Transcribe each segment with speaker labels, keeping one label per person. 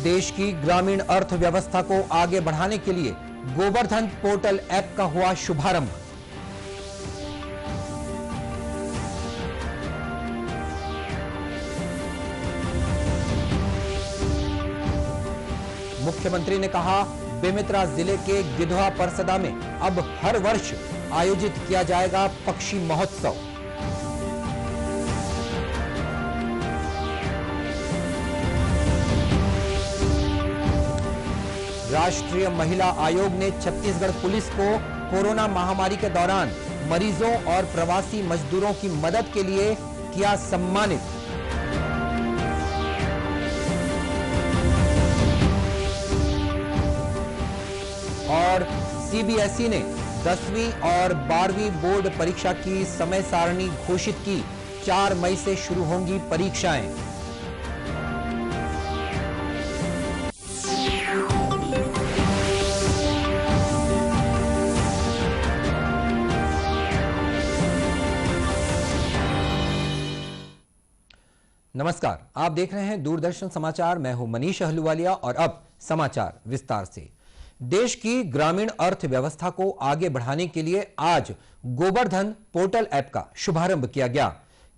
Speaker 1: देश की ग्रामीण अर्थव्यवस्था को आगे बढ़ाने के लिए गोबर्धन पोर्टल ऐप का हुआ शुभारंभ। मुख्यमंत्री ने कहा, बेमेतरा जिले के गिधवा परसदा में अब हर वर्ष आयोजित किया जाएगा पक्षी महोत्सव। राष्ट्रीय महिला आयोग ने छत्तीसगढ़ पुलिस को कोरोना महामारी के दौरान मरीजों और प्रवासी मजदूरों की मदद के लिए किया सम्मानित। और सीबीएसई ने 10वीं और 12वीं बोर्ड परीक्षा की समय सारणी घोषित की। 4 मई से शुरू होंगी परीक्षाएं। नमस्कार, आप देख रहे हैं दूरदर्शन समाचार। मैं हूं मनीष अहलूवालिया और अब समाचार विस्तार से। देश की ग्रामीण अर्थव्यवस्था को आगे बढ़ाने के लिए आज गोबर्धन पोर्टल ऐप का शुभारंभ किया गया।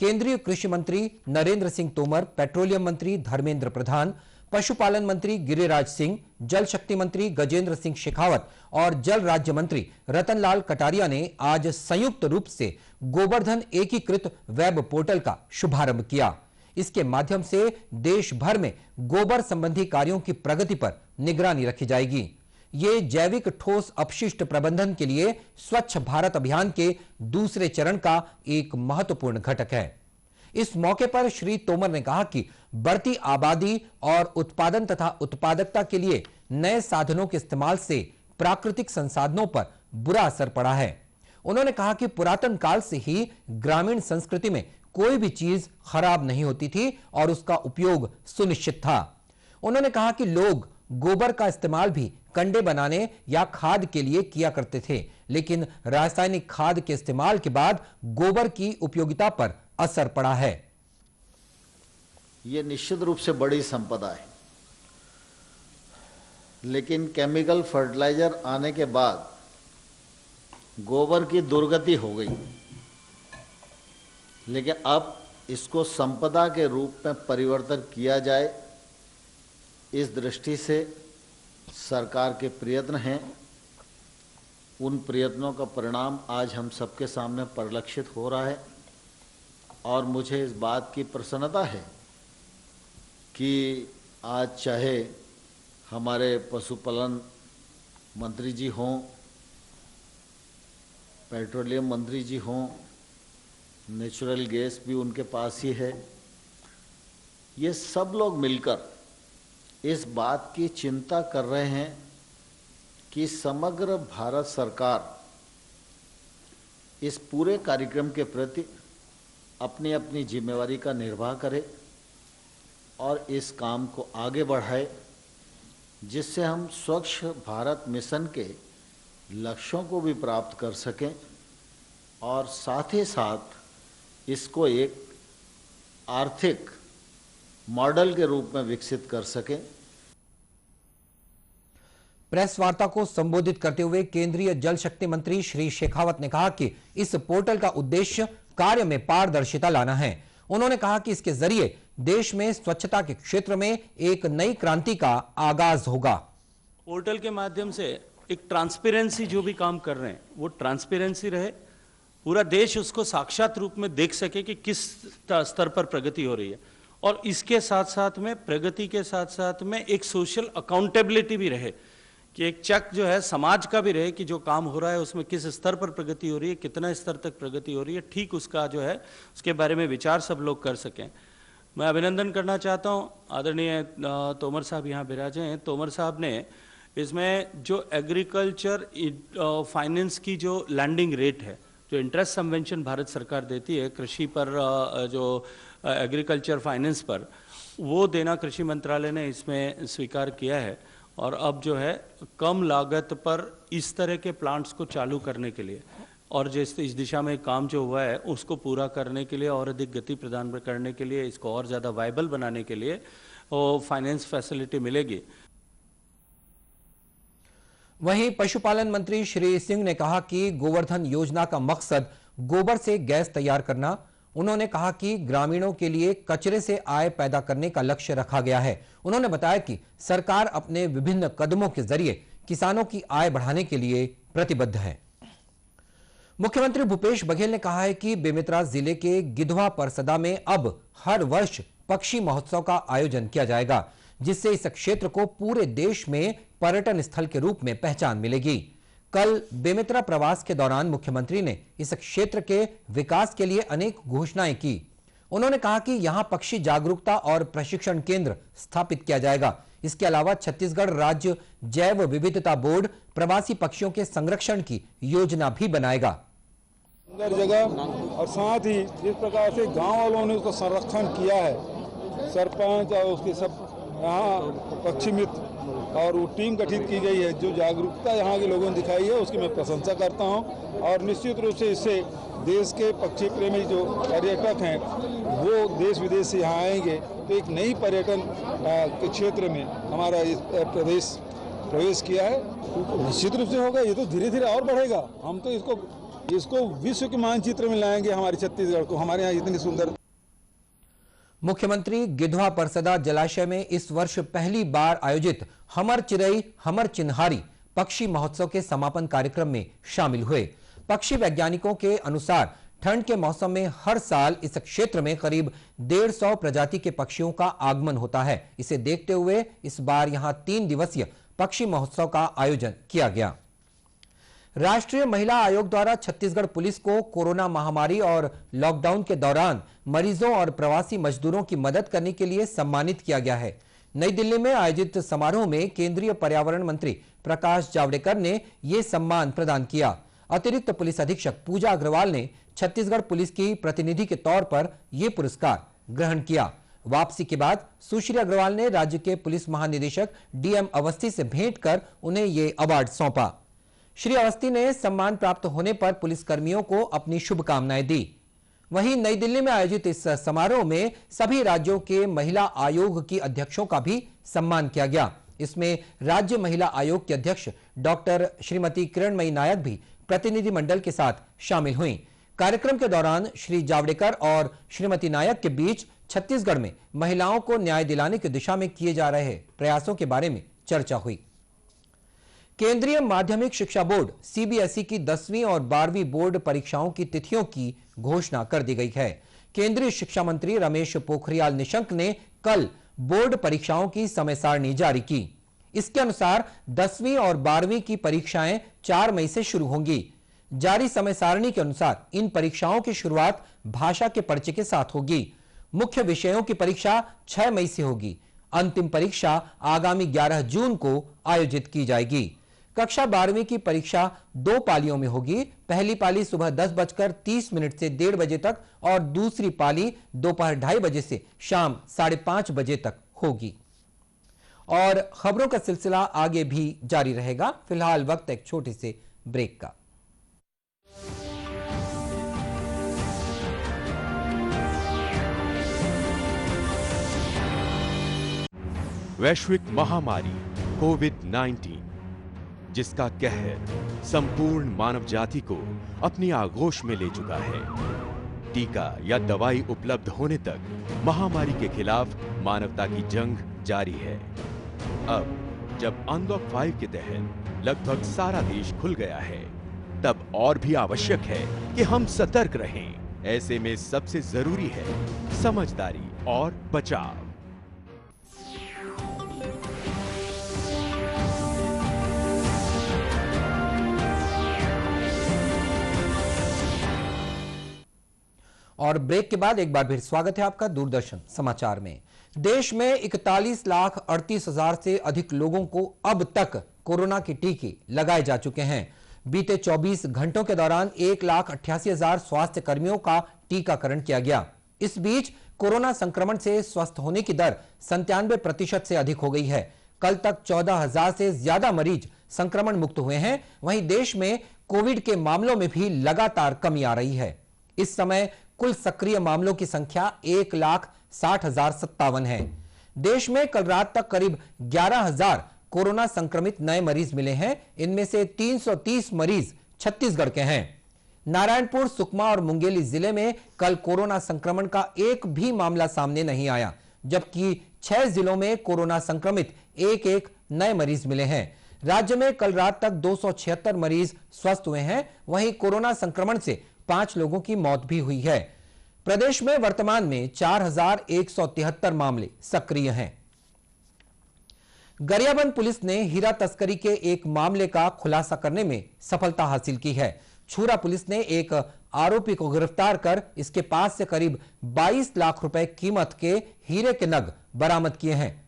Speaker 1: केंद्रीय कृषि मंत्री नरेंद्र सिंह तोमर, पेट्रोलियम मंत्री धर्मेंद्र प्रधान, पशुपालन मंत्री गिरिराज सिंह, जल शक्ति मंत्री गजेंद्र सिंह शेखावत और जल राज्य मंत्री रतनलाल कटारिया ने आज संयुक्त रूप से गोबर्धन एकीकृत वेब पोर्टल का शुभारंभ किया। इसके माध्यम से देश भर में गोबर संबंधी कार्यों की प्रगति पर निगरानी रखी जाएगी। ये जैविक ठोस अपशिष्ट प्रबंधन के लिए स्वच्छ भारत अभियान के दूसरे चरण का एक महत्वपूर्ण घटक है। इस मौके पर श्री तोमर ने कहा कि बढ़ती आबादी और उत्पादन तथा उत्पादकता के लिए नए साधनों के इस्तेमाल से प्राकृतिक संसाधनों पर बुरा असर पड़ा है। उन्होंने कहा कि पुरातन काल से ही ग्रामीण संस्कृति में कोई भी चीज खराब नहीं होती थी और उसका उपयोग सुनिश्चित था। उन्होंने कहा कि लोग गोबर का इस्तेमाल भी कंडे बनाने या खाद के लिए किया करते थे, लेकिन रासायनिक खाद के इस्तेमाल के बाद गोबर की उपयोगिता पर असर पड़ा है।
Speaker 2: ये निश्चित रूप से बड़ी संपदा है, लेकिन केमिकल फर्टिलाइजर आने के बाद गोबर की दुर्गति हो गई। लेकिन अब इसको संपदा के रूप में परिवर्तन किया जाए, इस दृष्टि से सरकार के प्रयत्न हैं। उन प्रयत्नों का परिणाम आज हम सबके सामने परिलक्षित हो रहा है और मुझे इस बात की प्रसन्नता है कि आज चाहे हमारे पशुपालन मंत्री जी हों, पेट्रोलियम मंत्री जी हों, नेचुरल गैस भी उनके पास ही है, ये सब लोग मिलकर इस बात की चिंता कर रहे हैं कि समग्र भारत सरकार इस पूरे कार्यक्रम के प्रति अपनी अपनी जिम्मेवारी का निर्वाह करे और इस काम को आगे बढ़ाए, जिससे हम स्वच्छ भारत मिशन के लक्ष्यों को भी प्राप्त कर सकें और साथ ही साथ इसको एक आर्थिक मॉडल के रूप में विकसित कर सकें।
Speaker 1: प्रेस वार्ता को संबोधित करते हुए केंद्रीय जल शक्ति मंत्री श्री शेखावत ने कहा कि इस पोर्टल का उद्देश्य कार्य में पारदर्शिता लाना है। उन्होंने कहा कि इसके जरिए देश में स्वच्छता के क्षेत्र में एक नई क्रांति का आगाज होगा।
Speaker 3: पोर्टल के माध्यम से एक ट्रांसपेरेंसी जो भी काम कर रहे हैं वो ट्रांसपेरेंसी रहे, पूरा देश उसको साक्षात रूप में देख सके कि किस स्तर पर प्रगति हो रही है, और इसके साथ साथ में प्रगति के साथ साथ में एक सोशल अकाउंटेबिलिटी भी रहे कि एक चेक जो है समाज का भी रहे कि जो काम हो रहा है उसमें किस स्तर पर प्रगति हो रही है, कितना स्तर तक प्रगति हो रही है, ठीक उसका जो है उसके बारे में विचार सब लोग कर सकें। मैं अभिनंदन करना चाहता हूँ, आदरणीय तोमर साहब यहाँ विराजे हैं। तोमर साहब ने इसमें जो एग्रीकल्चर फाइनेंस की जो लैंडिंग रेट है, जो इंटरेस्ट सबवेंशन भारत सरकार देती है कृषि पर, जो एग्रीकल्चर फाइनेंस पर, वो देना कृषि मंत्रालय ने इसमें स्वीकार किया है। और अब जो है कम लागत पर इस तरह के प्लांट्स को चालू करने के लिए और जिस इस दिशा में काम जो हुआ है उसको पूरा करने के लिए और अधिक गति प्रदान करने के लिए, इसको और ज़्यादा वायबल बनाने के लिए वो फाइनेंस फैसिलिटी मिलेगी।
Speaker 1: वहीं पशुपालन मंत्री श्री सिंह ने कहा कि गोवर्धन योजना का मकसद गोबर से गैस तैयार करना। उन्होंने कहा कि ग्रामीणों के लिए कचरे से आय पैदा करने का लक्ष्य रखा गया है। उन्होंने बताया कि सरकार अपने विभिन्न कदमों के जरिए किसानों की आय बढ़ाने के लिए प्रतिबद्ध है। मुख्यमंत्री भूपेश बघेल ने कहा है कि बेमेतरा जिले के गिधवा परसदा में अब हर वर्ष पक्षी महोत्सव का आयोजन किया जाएगा, जिससे इस क्षेत्र को पूरे देश में पर्यटन स्थल के रूप में पहचान मिलेगी। कल बेमेतरा प्रवास के दौरान मुख्यमंत्री ने इस क्षेत्र के विकास के लिए अनेक घोषणाएं की। उन्होंने कहा कि यहां पक्षी जागरूकता और प्रशिक्षण केंद्र स्थापित किया जाएगा। इसके अलावा छत्तीसगढ़ राज्य जैव विविधता बोर्ड प्रवासी पक्षियों के संरक्षण की योजना भी बनाएगा।
Speaker 4: सुंदर जगह और साथ ही जिस प्रकार से गांव वालों ने उसका संरक्षण किया है, सरपंच और उसके सब यहाँ पक्षी मित्र और वो टीम गठित की गई है, जो जागरूकता यहाँ के लोगों ने दिखाई है उसकी मैं प्रशंसा करता हूँ। और निश्चित रूप से इससे देश के पक्षी प्रेमी जो पर्यटक हैं वो देश विदेश से यहाँ आएंगे, तो एक नई पर्यटन के क्षेत्र में हमारा इस प्रदेश प्रवेश किया है। निश्चित रूप से होगा, ये तो धीरे धीरे और बढ़ेगा। हम तो इसको विश्व के मानचित्र में लाएंगे, हमारे छत्तीसगढ़ को, हमारे यहाँ इतनी सुंदर।
Speaker 1: मुख्यमंत्री गिधवा परसदा जलाशय में इस वर्ष पहली बार आयोजित हमर चिरई हमर चिन्हारी पक्षी महोत्सव के समापन कार्यक्रम में शामिल हुए। पक्षी वैज्ञानिकों के अनुसार ठंड के मौसम में हर साल इस क्षेत्र में करीब 150 प्रजाति के पक्षियों का आगमन होता है। इसे देखते हुए इस बार यहां 3 दिवसीय पक्षी महोत्सव का आयोजन किया गया। राष्ट्रीय महिला आयोग द्वारा छत्तीसगढ़ पुलिस को कोरोना महामारी और लॉकडाउन के दौरान मरीजों और प्रवासी मजदूरों की मदद करने के लिए सम्मानित किया गया है। नई दिल्ली में आयोजित समारोह में केंद्रीय पर्यावरण मंत्री प्रकाश जावड़ेकर ने यह सम्मान प्रदान किया। अतिरिक्त पुलिस अधीक्षक पूजा अग्रवाल ने छत्तीसगढ़ पुलिस की प्रतिनिधि के तौर पर यह पुरस्कार ग्रहण किया। वापसी के बाद सुश्री अग्रवाल ने राज्य के पुलिस महानिदेशक डीएम अवस्थी से भेंट कर उन्हें यह अवार्ड सौंपा। श्री अवस्थी ने सम्मान प्राप्त होने पर पुलिसकर्मियों को अपनी शुभकामनाएं दी। वहीं नई दिल्ली में आयोजित इस समारोह में सभी राज्यों के महिला आयोग की अध्यक्षों का भी सम्मान किया गया। इसमें राज्य महिला आयोग के अध्यक्ष डॉक्टर श्रीमती किरणमयी नायक भी प्रतिनिधिमंडल के साथ शामिल हुई। कार्यक्रम के दौरान श्री जावड़ेकर और श्रीमती नायक के बीच छत्तीसगढ़ में महिलाओं को न्याय दिलाने की दिशा में किए जा रहे प्रयासों के बारे में चर्चा हुई। केंद्रीय माध्यमिक शिक्षा बोर्ड सीबीएसई की 10वीं और 12वीं बोर्ड परीक्षाओं की तिथियों की घोषणा कर दी गई है। केंद्रीय शिक्षा मंत्री रमेश पोखरियाल निशंक ने कल बोर्ड परीक्षाओं की समय सारणी जारी की। इसके अनुसार 10वीं और 12वीं की परीक्षाएं 4 मई से शुरू होंगी। जारी समय सारणी के अनुसार इन परीक्षाओं की शुरुआत भाषा के पर्चे के साथ होगी। मुख्य विषयों की परीक्षा 6 मई से होगी। अंतिम परीक्षा आगामी 11 जून को आयोजित की जाएगी। कक्षा 12वीं की परीक्षा 2 पालियों में होगी। पहली पाली सुबह 10:30 से 1:30 बजे तक और दूसरी पाली दोपहर 2:30 बजे से शाम 5:30 बजे तक होगी। और खबरों का सिलसिला आगे भी जारी रहेगा। फिलहाल वक्त एक छोटे से ब्रेक का।
Speaker 5: वैश्विक महामारी कोविड-19 जिसका कहर संपूर्ण मानव जाति को अपनी आगोश में ले चुका है। टीका या दवाई उपलब्ध होने तक महामारी के खिलाफ मानवता की जंग जारी है। अब जब अनलॉक 5 के तहत लगभग सारा देश खुल गया है, तब और भी आवश्यक है कि हम सतर्क रहें। ऐसे में सबसे जरूरी है समझदारी और बचाव।
Speaker 1: और ब्रेक के बाद एक बार फिर स्वागत है आपका दूरदर्शन समाचार में। देश में 41,38,000 से अधिक लोगों को अब तक कोरोना के टीके लगाए जा चुके हैं। बीते 24 घंटों के दौरान 1,88,000 स्वास्थ्य कर्मियों का टीकाकरण किया गया। इस बीच कोरोना संक्रमण से स्वस्थ होने की दर 97% से अधिक हो गई है। कल तक 14,000 से ज्यादा मरीज संक्रमण मुक्त हुए हैं। वहीं देश में कोविड के मामलों में भी लगातार कमी आ रही है। इस समय कुल सक्रिय मामलों की संख्या 1,60,057 है। देश में कल रात तक करीब 11,000 कोरोना संक्रमित नए मरीज मिले हैं। इनमें से 330 मरीज छत्तीसगढ़ के हैं। नारायणपुर, सुकमा और मुंगेली जिले में कल कोरोना संक्रमण का एक भी मामला सामने नहीं आया, जबकि 6 जिलों में कोरोना संक्रमित एक एक नए मरीज मिले हैं। राज्य में कल रात तक 276 मरीज स्वस्थ हुए हैं। वहीं कोरोना संक्रमण से 5 लोगों की मौत भी हुई है। प्रदेश में वर्तमान में 4,173 मामले सक्रिय हैं। गरियाबंद पुलिस ने हीरा तस्करी के एक मामले का खुलासा करने में सफलता हासिल की है। छूरा पुलिस ने एक आरोपी को गिरफ्तार कर इसके पास से करीब 22 लाख रुपए कीमत के हीरे के नग बरामद किए हैं।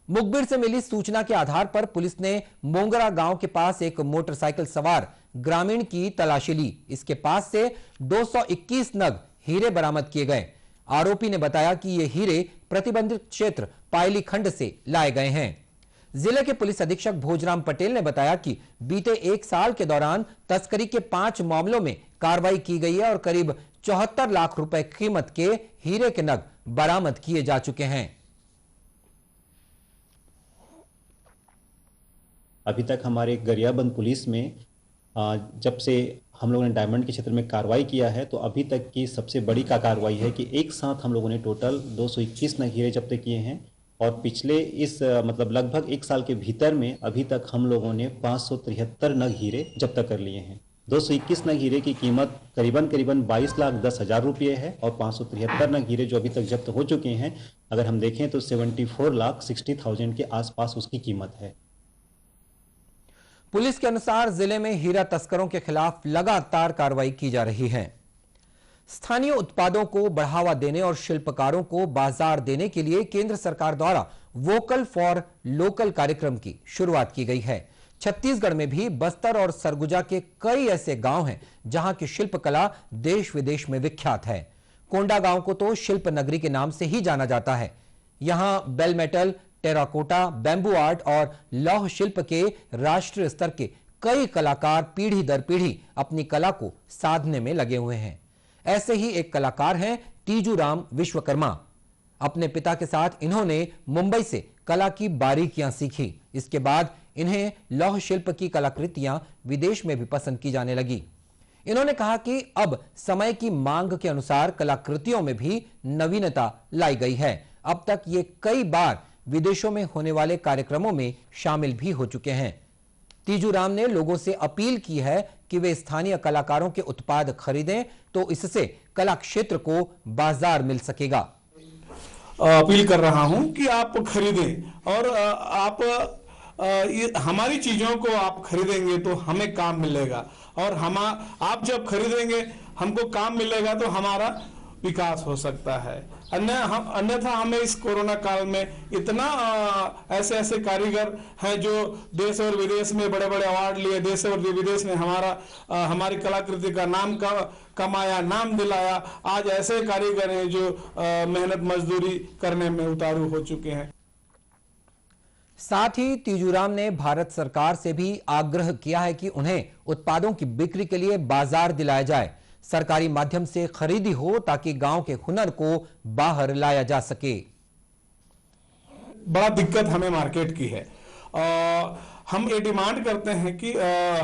Speaker 1: मुखबिर से मिली सूचना के आधार पर पुलिस ने मोंगरा गांव के पास एक मोटरसाइकिल सवार ग्रामीण की तलाशी ली। इसके पास से 221 नग हीरे बरामद किए गए। आरोपी ने बताया कि ये हीरे प्रतिबंधित क्षेत्र पायली खंड से लाए गए हैं। जिले के पुलिस अधीक्षक भोजराम पटेल ने बताया कि बीते 1 साल के दौरान तस्करी के 5 मामलों में कार्रवाई की गई है और करीब 74 लाख रुपए कीमत के हीरे के नग बरामद किए जा चुके हैं।
Speaker 6: अभी तक हमारे गरियाबंद पुलिस में जब से हम लोगों ने डायमंड के क्षेत्र में कार्रवाई किया है तो अभी तक की सबसे बड़ी कार्रवाई है कि एक साथ हम लोगों ने टोटल 221 नग हीरे जब्त किए हैं और पिछले इस मतलब लगभग 1 साल के भीतर में अभी तक हम लोगों ने 573 नग हीरे जब्त कर लिए हैं। 221 नग हीरे की कीमत करीबन 22,10,000 रुपये है और 573 नग हीरे जो अभी तक जब्त हो चुके हैं, अगर हम देखें तो 74,60,000 के आसपास उसकी कीमत है।
Speaker 1: पुलिस के अनुसार जिले में हीरा तस्करों के खिलाफ लगातार कार्रवाई की जा रही है। स्थानीय उत्पादों को बढ़ावा देने और शिल्पकारों को बाजार देने के लिए केंद्र सरकार द्वारा वोकल फॉर लोकल कार्यक्रम की शुरुआत की गई है। छत्तीसगढ़ में भी बस्तर और सरगुजा के कई ऐसे गांव हैं जहां की शिल्पकला देश विदेश में विख्यात है। कोंडा गांव को तो शिल्प नगरी के नाम से ही जाना जाता है। यहां bell metal, terracotta, bamboo art और लौह शिल्प के राष्ट्रीय स्तर के कई कलाकार पीढ़ी दर पीढ़ी अपनी कला को साधने में लगे हुए हैं। ऐसे ही एक कलाकार हैं तीजूराम विश्वकर्मा। अपने पिता के साथ इन्होंने मुंबई से कला की बारीकियां सीखी। इसके बाद इन्हें लौह शिल्प की कलाकृतियां विदेश में भी पसंद की जाने लगी। इन्होंने कहा कि अब समय की मांग के अनुसार कलाकृतियों में भी नवीनता लाई गई है। अब तक ये कई बार विदेशों में होने वाले कार्यक्रमों में शामिल भी हो चुके हैं। तीजूराम ने लोगों से अपील की है कि वे स्थानीय कलाकारों के उत्पाद खरीदें तो इससे कला क्षेत्र को बाजार मिल सकेगा।
Speaker 7: अपील कर रहा हूं कि आप खरीदें और आप हमारी चीजों को आप खरीदेंगे तो हमें काम मिलेगा और आप जब खरीदेंगे हमको काम मिलेगा तो हमारा विकास हो सकता है। अन्यथा हमें इस कोरोना काल में इतना ऐसे ऐसे कारीगर हैं जो देश और विदेश में बड़े बड़े अवार्ड लिए, देश और विदेश में हमारी कलाकृति का नाम कमाया, नाम दिलाया। आज ऐसे कारीगर हैं जो मेहनत मजदूरी करने में उतारू हो चुके हैं।
Speaker 1: साथ ही तीजूराम ने भारत सरकार से भी आग्रह किया है कि उन्हें उत्पादों की बिक्री के लिए बाजार दिलाया जाए, सरकारी माध्यम से खरीदी हो ताकि गांव के हुनर को बाहर लाया जा सके।
Speaker 7: बड़ा दिक्कत हमें मार्केट की है। हम ये डिमांड करते हैं कि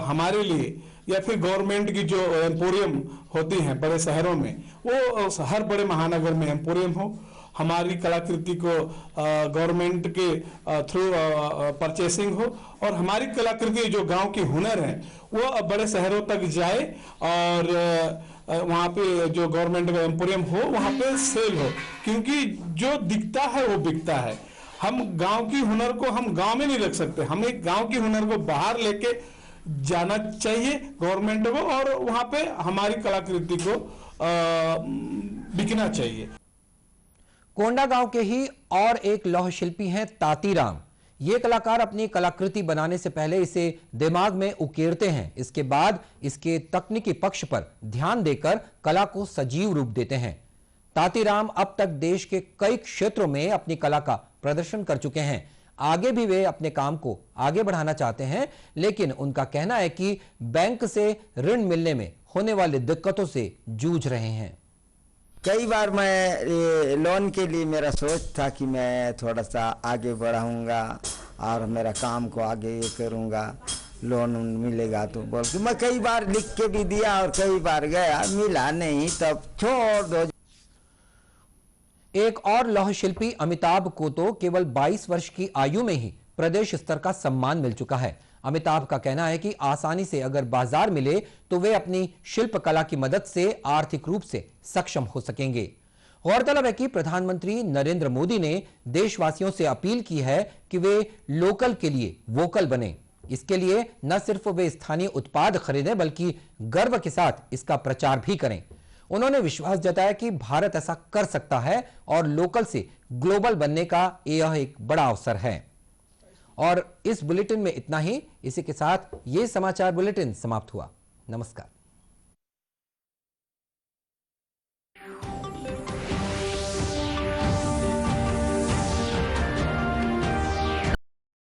Speaker 7: हमारे लिए या फिर गवर्नमेंट की जो एम्पोरियम होती हैं बड़े शहरों में, वो हर बड़े महानगर में एम्पोरियम हो। हमारी कलाकृति को गवर्नमेंट के थ्रू परचेसिंग हो और हमारी कलाकृति जो गांव की हुनर है वो बड़े शहरों तक जाए और वहाँ पे जो गवर्नमेंट का एम्पोरियम हो वहाँ पे सेल हो, क्योंकि जो दिखता है वो बिकता है। हम गांव की हुनर को हम गांव में नहीं रख सकते, हमें गांव की हुनर को बाहर लेके जाना चाहिए गवर्नमेंट को और वहाँ पे हमारी कलाकृति को बिकना चाहिए।
Speaker 1: कोंडा गांव के ही और एक लौह शिल्पी हैं तातीराम। ये कलाकार अपनी कलाकृति बनाने से पहले इसे दिमाग में उकेरते हैं, इसके बाद इसके तकनीकी पक्ष पर ध्यान देकर कला को सजीव रूप देते हैं। तातीराम अब तक देश के कई क्षेत्रों में अपनी कला का प्रदर्शन कर चुके हैं। आगे भी वे अपने काम को आगे बढ़ाना चाहते हैं, लेकिन उनका कहना है कि बैंक से ऋण मिलने में होने वाली दिक्कतों से जूझ रहे हैं।
Speaker 8: कई बार मैं लोन के लिए मेरा सोच था कि मैं थोड़ा सा आगे बढ़ाऊंगा और मेरा काम को आगे ये करूंगा, लोन मिलेगा तो बोल के मैं कई बार लिख के भी दिया और कई बार गया, मिला नहीं, तब छोड़ दो।
Speaker 1: एक और लौह शिल्पी अमिताभ को तो केवल 22 वर्ष की आयु में ही प्रदेश स्तर का सम्मान मिल चुका है। अमिताभ का कहना है कि आसानी से अगर बाजार मिले तो वे अपनी शिल्प कला की मदद से आर्थिक रूप से सक्षम हो सकेंगे। गौरतलब है कि प्रधानमंत्री नरेंद्र मोदी ने देशवासियों से अपील की है कि वे लोकल के लिए वोकल बने। इसके लिए न सिर्फ वे स्थानीय उत्पाद खरीदें बल्कि गर्व के साथ इसका प्रचार भी करें। उन्होंने विश्वास जताया कि भारत ऐसा कर सकता है और लोकल से ग्लोबल बनने का यह एक बड़ा अवसर है। और इस बुलेटिन में इतना ही। इसी के साथ ये समाचार बुलेटिन समाप्त हुआ। नमस्कार।